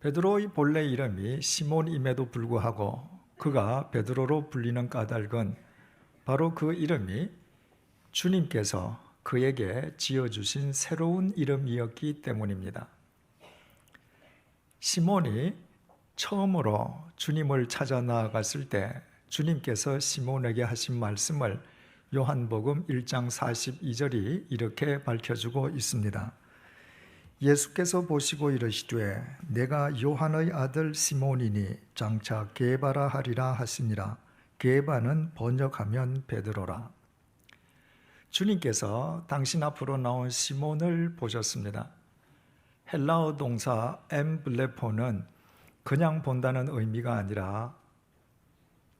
베드로의 본래 이름이 시몬임에도 불구하고 그가 베드로로 불리는 까닭은 바로 그 이름이 주님께서 그에게 지어주신 새로운 이름이었기 때문입니다. 시몬이 처음으로 주님을 찾아 나아갔을 때 주님께서 시몬에게 하신 말씀을 요한복음 1장 42절이 이렇게 밝혀주고 있습니다. 예수께서 보시고 이르시되 내가 요한의 아들 시몬이니 장차 게바라 하리라 하시니라. 게바는 번역하면 베드로라. 주님께서 당신 앞으로 나온 시몬을 보셨습니다. 헬라어 동사 엠블레포는 그냥 본다는 의미가 아니라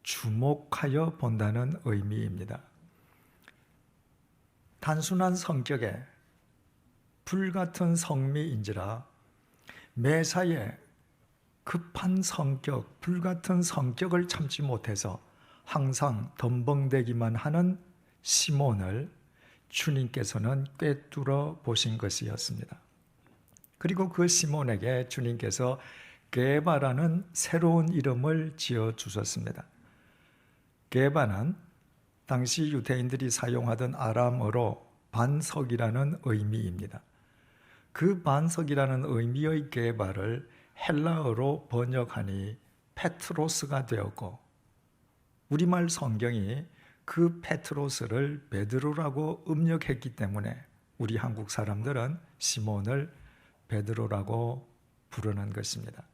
주목하여 본다는 의미입니다. 단순한 성격에 불같은 성미인지라 매사에 급한 성격, 불같은 성격을 참지 못해서 항상 덤벙대기만 하는 시몬을 주님께서는 꿰뚫어 보신 것이었습니다. 그리고 그 시몬에게 주님께서 게바라는 새로운 이름을 지어 주셨습니다. 게바는 당시 유대인들이 사용하던 아람어로 반석이라는 의미입니다. 그 반석이라는 의미의 게바를 헬라어로 번역하니 페트로스가 되었고, 우리말 성경이 그 페트로스를 베드로라고 음력했기 때문에 우리 한국 사람들은 시몬을 베드로라고 부르는 것입니다.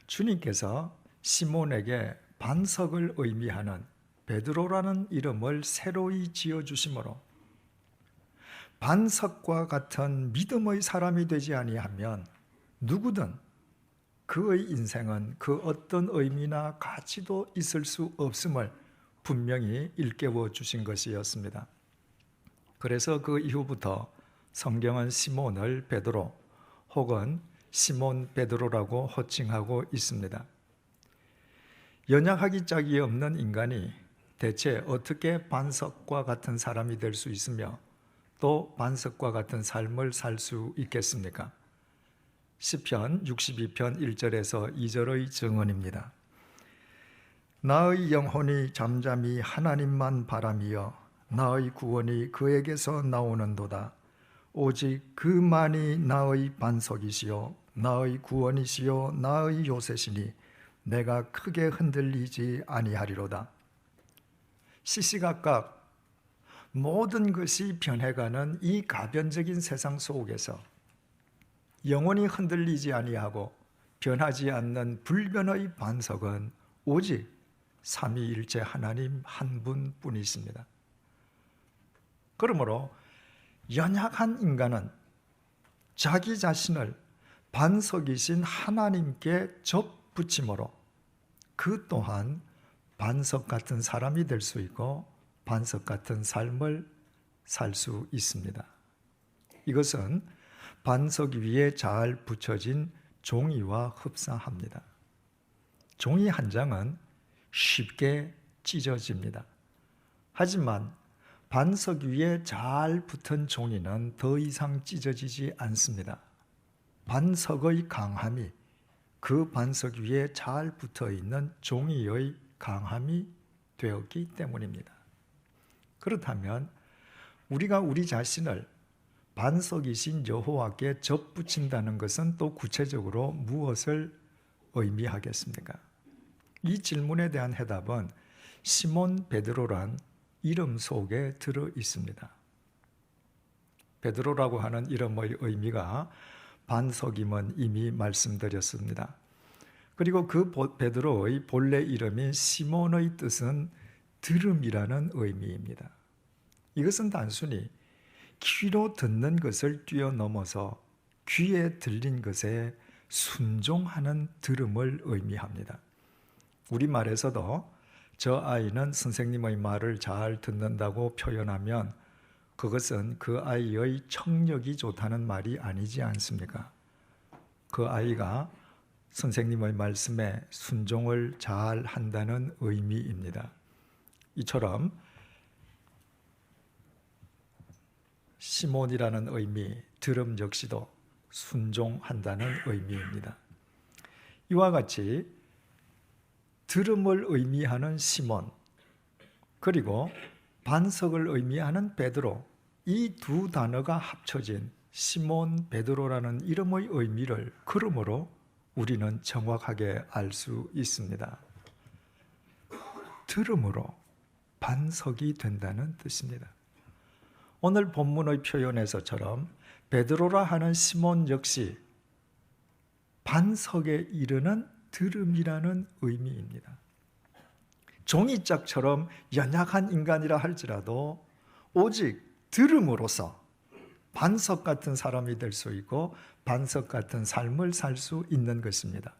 주님께서 시몬에게 반석을 의미하는 베드로라는 이름을 새로이 지어주심으로 반석과 같은 믿음의 사람이 되지 아니하면 누구든 그의 인생은 그 어떤 의미나 가치도 있을 수 없음을 분명히 일깨워 주신 것이었습니다. 그래서 그 이후부터 성경은 시몬을 베드로 혹은 시몬 베드로라고 호칭하고 있습니다. 연약하기 짝이 없는 인간이 대체 어떻게 반석과 같은 사람이 될 수 있으며 또 반석과 같은 삶을 살 수 있겠습니까? 시편 62편 1절에서 2절의 증언입니다. 나의 영혼이 잠잠히 하나님만 바라미어 나의 구원이 그에게서 나오는도다. 오직 그만이 나의 반석이시요 나의 구원이시요 나의 요새시니 내가 크게 흔들리지 아니하리로다. 시시각각 모든 것이 변해가는 이 가변적인 세상 속에서 영원히 흔들리지 아니하고 변하지 않는 불변의 반석은 오직 삼위일체 하나님 한 분뿐이십니다. 그러므로 연약한 인간은 자기 자신을 반석이신 하나님께 접붙임으로 그 또한 반석 같은 사람이 될 수 있고 반석 같은 삶을 살 수 있습니다. 이것은 반석 위에 잘 붙여진 종이와 흡사합니다. 종이 한 장은 쉽게 찢어집니다. 하지만 반석 위에 잘 붙은 종이는 더 이상 찢어지지 않습니다. 반석의 강함이 그 반석 위에 잘 붙어 있는 종이의 강함이 되었기 때문입니다. 그렇다면 우리가 우리 자신을 반석이신 여호와께 접붙인다는 것은 또 구체적으로 무엇을 의미하겠습니까? 이 질문에 대한 해답은 시몬 베드로란 이름 속에 들어 있습니다. 베드로라고 하는 이름의 의미가 반석임은 이미 말씀드렸습니다. 그리고 그 베드로의 본래 이름인 시몬의 뜻은 들음이라는 의미입니다. 이것은 단순히 귀로 듣는 것을 뛰어넘어서 귀에 들린 것에 순종하는 들음을 의미합니다. 우리말에서도 저 아이는 선생님의 말을 잘 듣는다고 표현하면 그것은 그 아이의 청력이 좋다는 말이 아니지 않습니까? 그 아이가 선생님의 말씀에 순종을 잘 한다는 의미입니다. 이처럼 시몬이라는 의미, 들음 역시도 순종한다는 의미입니다. 이와 같이 들음을 의미하는 시몬, 그리고 반석을 의미하는 베드로, 이 두 단어가 합쳐진 시몬 베드로라는 이름의 의미를 그러므로 우리는 정확하게 알 수 있습니다. 들음으로 반석이 된다는 뜻입니다. 오늘 본문의 표현에서처럼 베드로라 하는 시몬 역시 반석에 이르는 들음이라는 의미입니다. 종이짝처럼 연약한 인간이라 할지라도 오직 들음으로써 반석 같은 사람이 될 수 있고 반석 같은 삶을 살 수 있는 것입니다.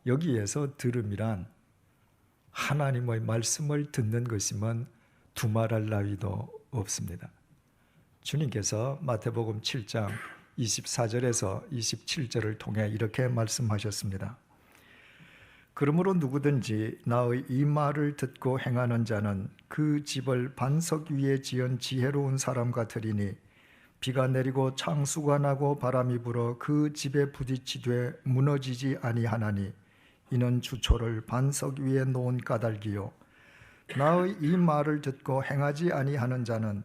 여기에서 들음이란 하나님의 말씀을 듣는 것이면 두말할 나위도 없습니다. 주님께서 마태복음 7장 24절에서 27절을 통해 이렇게 말씀하셨습니다. 그러므로 누구든지 나의 이 말을 듣고 행하는 자는 그 집을 반석 위에 지은 지혜로운 사람 같으리니 비가 내리고 창수가 나고 바람이 불어 그 집에 부딪히되 무너지지 아니하나니 이는 주초를 반석 위에 놓은 까닭이요 나의 이 말을 듣고 행하지 아니하는 자는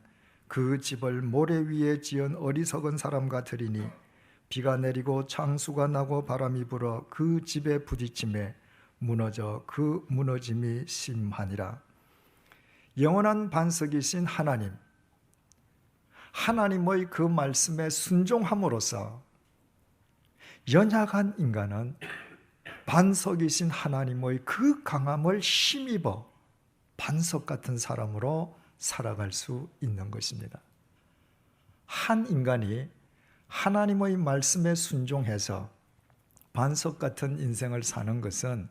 그 집을 모래 위에 지은 어리석은 사람 같으리니 비가 내리고 창수가 나고 바람이 불어 그 집에 부딪힘에 무너져 그 무너짐이 심하니라. 영원한 반석이신 하나님, 하나님의 그 말씀에 순종함으로써 연약한 인간은 반석이신 하나님의 그 강함을 힘입어 반석 같은 사람으로 살아갈 수 있는 것입니다. 한 인간이 하나님의 말씀에 순종해서 반석 같은 인생을 사는 것은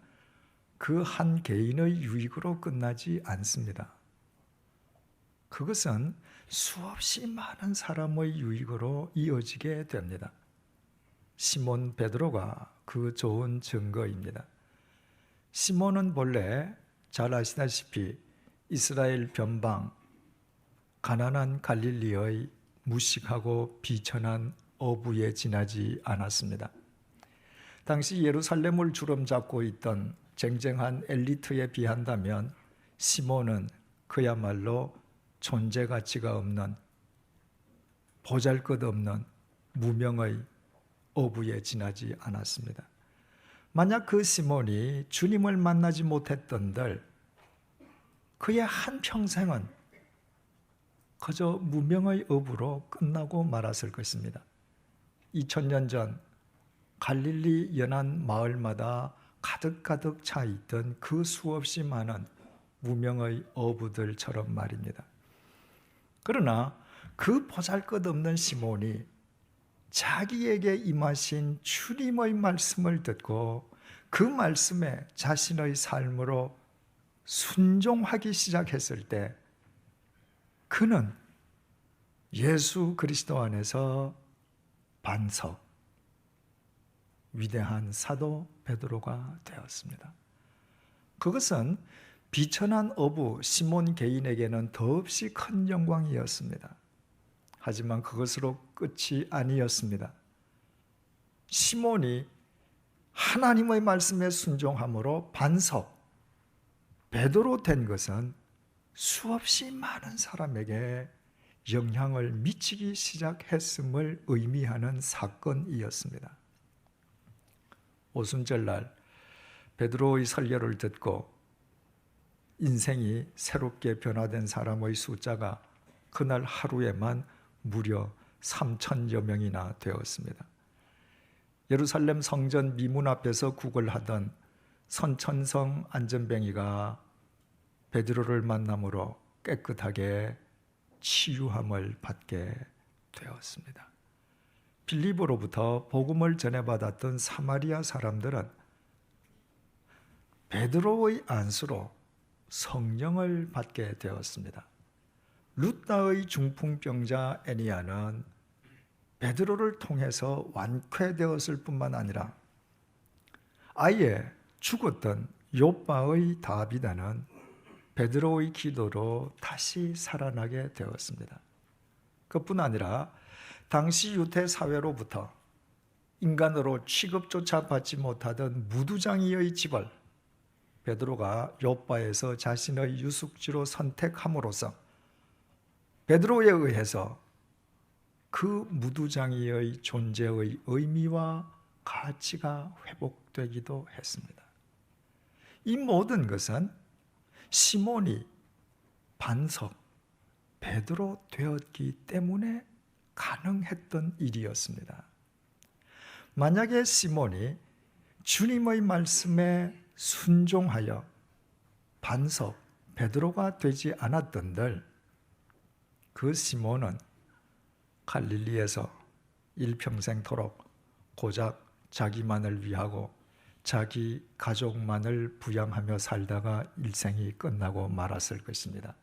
그 한 개인의 유익으로 끝나지 않습니다. 그것은 수없이 많은 사람의 유익으로 이어지게 됩니다. 시몬 베드로가 그 좋은 증거입니다. 시몬은 본래 잘 아시다시피 이스라엘 변방 가나안 갈릴리의 무식하고 비천한 어부에 지나지 않았습니다. 당시 예루살렘을 주름잡고 있던 쟁쟁한 엘리트에 비한다면 시몬은 그야말로 존재 가치가 없는 보잘것없는 무명의 어부에 지나지 않았습니다. 만약 그 시몬이 주님을 만나지 못했던들 그의 한평생은 그저 무명의 어부로 끝나고 말았을 것입니다. 2000년 전 갈릴리 연안 마을마다 가득가득 차 있던 그 수없이 많은 무명의 어부들처럼 말입니다. 그러나 그 보잘것없는 시몬이 자기에게 임하신 주님의 말씀을 듣고 그 말씀에 자신의 삶으로 순종하기 시작했을 때 그는 예수 그리스도 안에서 반석, 위대한 사도 베드로가 되었습니다. 그것은 비천한 어부 시몬 개인에게는 더없이 큰 영광이었습니다. 하지만 그것으로 끝이 아니었습니다. 시몬이 하나님의 말씀에 순종함으로 반석, 베드로 된 것은 수없이 많은 사람에게 영향을 미치기 시작했음을 의미하는 사건이었습니다. 오순절날 베드로의 설교를 듣고 인생이 새롭게 변화된 사람의 숫자가 그날 하루에만 무려 3,000여 명이나 되었습니다. 예루살렘 성전 미문 앞에서 구걸하던 선천성 안전뱅이가 베드로를 만남으로 깨끗하게 치유함을 받게 되었습니다. 빌립보로부터 복음을 전해받았던 사마리아 사람들은 베드로의 안수로 성령을 받게 되었습니다. 룻다의 중풍병자 애니아는 베드로를 통해서 완쾌되었을 뿐만 아니라 아예 죽었던 욥바의 다비다는 베드로의 기도로 다시 살아나게 되었습니다. 그뿐 아니라 당시 유대 사회로부터 인간으로 취급조차 받지 못하던 무두장이의 집을 베드로가 욥바에서 자신의 유숙지로 선택함으로써 베드로에 의해서 그 무두장이의 존재의 의미와 가치가 회복되기도 했습니다. 이 모든 것은 시몬이 반석 베드로 되었기 때문에 가능했던 일이었습니다. 만약에 시몬이 주님의 말씀에 순종하여 반석 베드로가 되지 않았던들 그 시몬은 갈릴리에서 일평생토록 고작 자기만을 위하고 자기 가족만을 부양하며 살다가 일생이 끝나고 말았을 것입니다.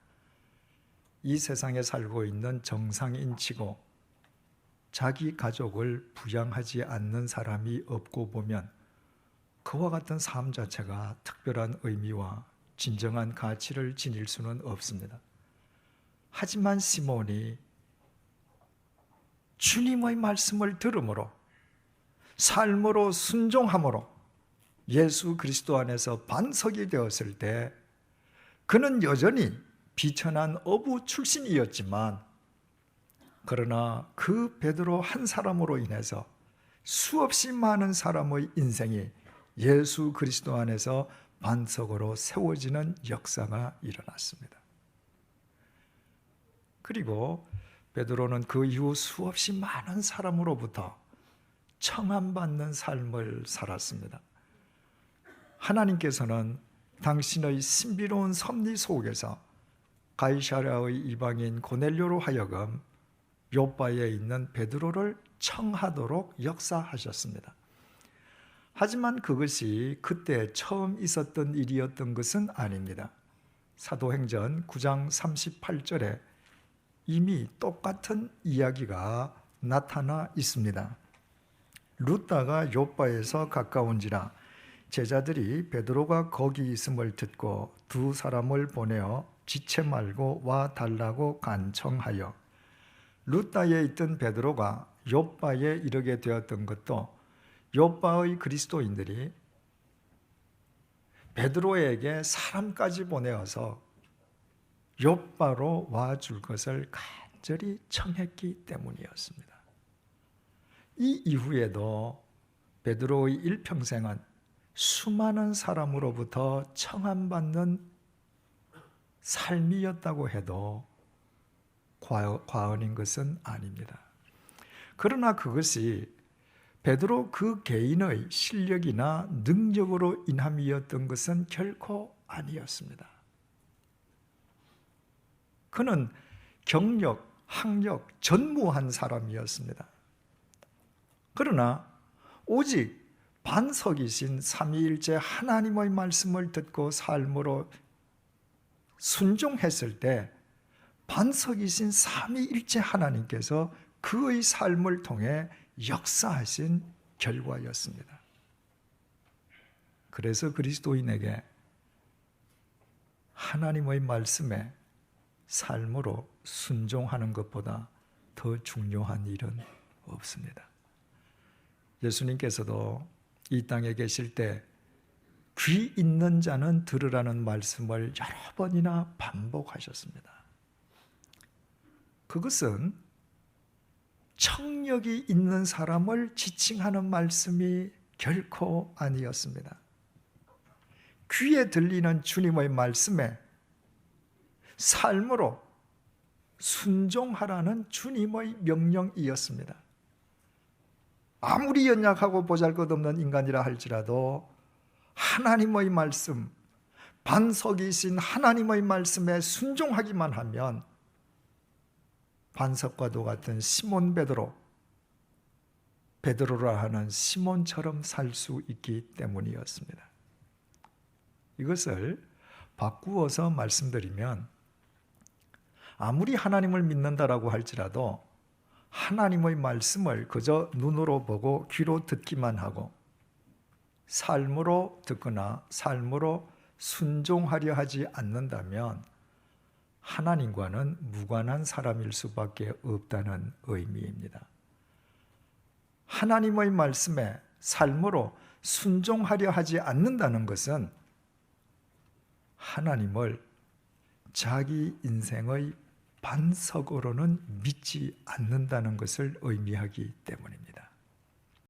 이 세상에 살고 있는 정상인치고 자기 가족을 부양하지 않는 사람이 없고 보면 그와 같은 삶 자체가 특별한 의미와 진정한 가치를 지닐 수는 없습니다. 하지만 시몬이 주님의 말씀을 들음으로 삶으로 순종함으로 예수 그리스도 안에서 반석이 되었을 때 그는 여전히 비천한 어부 출신이었지만 그러나 그 베드로 한 사람으로 인해서 수없이 많은 사람의 인생이 예수 그리스도 안에서 반석으로 세워지는 역사가 일어났습니다. 그리고 베드로는 그 이후 수없이 많은 사람으로부터 청함받는 삶을 살았습니다. 하나님께서는 당신의 신비로운 섭리 속에서 가이사랴의 이방인 고넬료로 하여금 욥바에 있는 베드로를 청하도록 역사하셨습니다. 하지만 그것이 그때 처음 있었던 일이었던 것은 아닙니다. 사도행전 9장 38절에 이미 똑같은 이야기가 나타나 있습니다. 루다가 욥바에서 가까운지라 제자들이 베드로가 거기 있음을 듣고 두 사람을 보내어 지체 말고 와 달라고 간청하여 루다에 있던 베드로가 욥바에 이르게 되었던 것도 욥바의 그리스도인들이 베드로에게 사람까지 보내어서 욥바로 와줄 것을 간절히 청했기 때문이었습니다. 이 이후에도 베드로의 일평생은 수많은 사람으로부터 청함받는 삶이었다고 해도 과언인 것은 아닙니다. 그러나 그것이 베드로 그 개인의 실력이나 능력으로 인함이었던 것은 결코 아니었습니다. 그는 경력, 학력 전무한 사람이었습니다. 그러나 오직 반석이신 삼위일체 하나님의 말씀을 듣고 삶으로 순종했을 때 반석이신 삼위일체 하나님께서 그의 삶을 통해 역사하신 결과였습니다. 그래서 그리스도인에게 하나님의 말씀에 삶으로 순종하는 것보다 더 중요한 일은 없습니다. 예수님께서도 이 땅에 계실 때 귀 있는 자는 들으라는 말씀을 여러 번이나 반복하셨습니다. 그것은 청력이 있는 사람을 지칭하는 말씀이 결코 아니었습니다. 귀에 들리는 주님의 말씀에 삶으로 순종하라는 주님의 명령이었습니다. 아무리 연약하고 보잘것없는 인간이라 할지라도 하나님의 말씀, 반석이신 하나님의 말씀에 순종하기만 하면 반석과도 같은 시몬 베드로라 하는 시몬처럼 살 수 있기 때문이었습니다. 이것을 바꾸어서 말씀드리면 아무리 하나님을 믿는다라고 할지라도 하나님의 말씀을 그저 눈으로 보고 귀로 듣기만 하고 삶으로 듣거나 삶으로 순종하려 하지 않는다면 하나님과는 무관한 사람일 수밖에 없다는 의미입니다. 하나님의 말씀에 삶으로 순종하려 하지 않는다는 것은 하나님을 자기 인생의 반석으로는 믿지 않는다는 것을 의미하기 때문입니다.